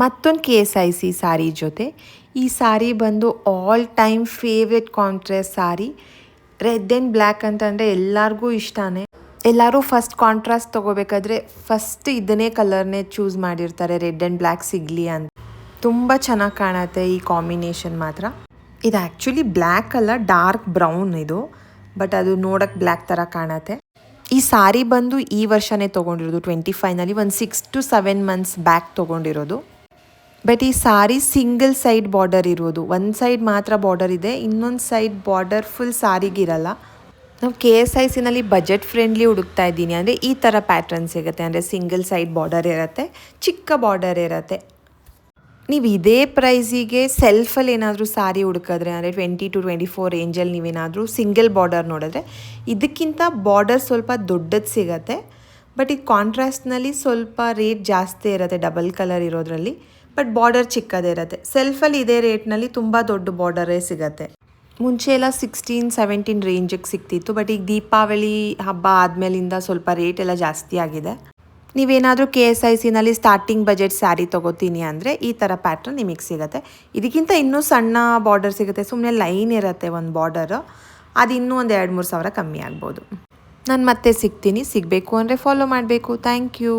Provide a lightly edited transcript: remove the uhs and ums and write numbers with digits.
ಮತ್ತೊಂದು KSIC ಸಾರಿ ಜೊತೆ ಈ ಸಾರಿ ಬಂದು all time favourite contrast sorry. Red and black ಅಂತಂದರೆ ಎಲ್ಲರಿಗೂ ಇಷ್ಟನೇ. ಎಲ್ಲರೂ ಫಸ್ಟ್ ಕಾಂಟ್ರಾಸ್ಟ್ ತೊಗೋಬೇಕಾದ್ರೆ ಫಸ್ಟ್ ಇದನ್ನೇ ಕಲರ್ನೇ ಚೂಸ್ ಮಾಡಿರ್ತಾರೆ, ರೆಡ್ ಆ್ಯಂಡ್ ಬ್ಲ್ಯಾಕ್ ಸಿಗಲಿ ಅಂತ. ತುಂಬ ಚೆನ್ನಾಗಿ ಕಾಣುತ್ತೆ ಈ ಕಾಂಬಿನೇಷನ್ ಮಾತ್ರ. ಇದು ಆ್ಯಕ್ಚುಲಿ ಬ್ಲ್ಯಾಕ್ ಅಲ್ಲ, ಡಾರ್ಕ್ ಬ್ರೌನ್ ಇದು, ಬಟ್ ಅದು ನೋಡೋಕ್ಕೆ ಬ್ಲ್ಯಾಕ್ ಥರ ಕಾಣುತ್ತೆ. ಈ ಸಾರಿ ಬಂದು ಈ ವರ್ಷನೇ ತೊಗೊಂಡಿರೋದು 25ನಲ್ಲಿ, ಒಂದು 6 to 7 months ಬ್ಯಾಕ್ ತೊಗೊಂಡಿರೋದು. ಬಟ್ ಈ ಸಾರಿ ಸಿಂಗಲ್ ಸೈಡ್ ಬಾರ್ಡರ್ ಇರೋದು, ಒಂದು ಸೈಡ್ ಮಾತ್ರ ಬಾರ್ಡರ್ ಇದೆ, ಇನ್ನೊಂದು ಸೈಡ್ ಬಾರ್ಡರ್ ಫುಲ್ ಸಾರಿಗಿರಲ್ಲ. ನಾವು KSICನಲ್ಲಿ ಬಜೆಟ್ ಫ್ರೆಂಡ್ಲಿ ಹುಡುಕ್ತಾ ಇದ್ದೀನಿ ಅಂದರೆ ಈ ಥರ ಪ್ಯಾಟ್ರನ್ ಸಿಗುತ್ತೆ. ಅಂದರೆ ಸಿಂಗಲ್ ಸೈಡ್ ಬಾರ್ಡರ್ ಇರುತ್ತೆ, ಚಿಕ್ಕ ಬಾರ್ಡರ್ ಇರುತ್ತೆ. ನೀವು ಇದೇ ಪ್ರೈಸಿಗೆ ಸೆಲ್ಫಲ್ಲಿ ಏನಾದರೂ ಸಾರಿ ಹುಡುಕಿದ್ರೆ ಅಂದರೆ 20 to 24 ರೇಂಜಲ್ಲಿ ನೀವೇನಾದರೂ ಸಿಂಗಲ್ ಬಾರ್ಡರ್ ನೋಡಿದ್ರೆ ಇದಕ್ಕಿಂತ ಬಾರ್ಡರ್ ಸ್ವಲ್ಪ ದೊಡ್ಡದು ಸಿಗುತ್ತೆ. ಬಟ್ ಇದು ಕಾಂಟ್ರಾಸ್ಟ್ನಲ್ಲಿ ಸ್ವಲ್ಪ ರೇಟ್ ಜಾಸ್ತಿ ಇರುತ್ತೆ ಡಬಲ್ ಕಲರ್ ಇರೋದ್ರಲ್ಲಿ, ಬಟ್ ಬಾರ್ಡರ್ ಚಿಕ್ಕದೇ ಇರುತ್ತೆ. ಸೆಲ್ಫಲ್ಲಿ ಇದೇ ರೇಟ್ನಲ್ಲಿ ತುಂಬ ದೊಡ್ಡ ಬಾರ್ಡರೇ ಸಿಗುತ್ತೆ. ಮುಂಚೆ ಎಲ್ಲ 16-17 ರೇಂಜಿಗೆ ಸಿಗ್ತಿತ್ತು, ಬಟ್ ಈಗ ದೀಪಾವಳಿ ಹಬ್ಬ ಆದಮೇಲಿಂದ ಸ್ವಲ್ಪ ರೇಟ್ ಎಲ್ಲ ಜಾಸ್ತಿ ಆಗಿದೆ. ನೀವೇನಾದರೂ KSICನಲ್ಲಿ ಸ್ಟಾರ್ಟಿಂಗ್ ಬಜೆಟ್ ಸ್ಯಾರಿ ತೊಗೋತೀನಿ ಅಂದರೆ ಈ ಥರ ಪ್ಯಾಟ್ರನ್ ನಿಮಗೆ ಸಿಗುತ್ತೆ. ಇದಕ್ಕಿಂತ ಇನ್ನೂ ಸಣ್ಣ ಬಾರ್ಡರ್ ಸಿಗುತ್ತೆ, ಸುಮ್ಮನೆ ಲೈನ್ ಇರುತ್ತೆ ಒಂದು ಬಾರ್ಡರು, ಅದು ಇನ್ನೂ ಒಂದು 2-3 ಸಾವಿರ ಕಮ್ಮಿ ಆಗ್ಬೋದು. ನಾನು ಮತ್ತೆ ಸಿಗ್ತೀನಿ. ಸಿಗಬೇಕು ಅಂದರೆ ಫಾಲೋ ಮಾಡಬೇಕು. Thank you.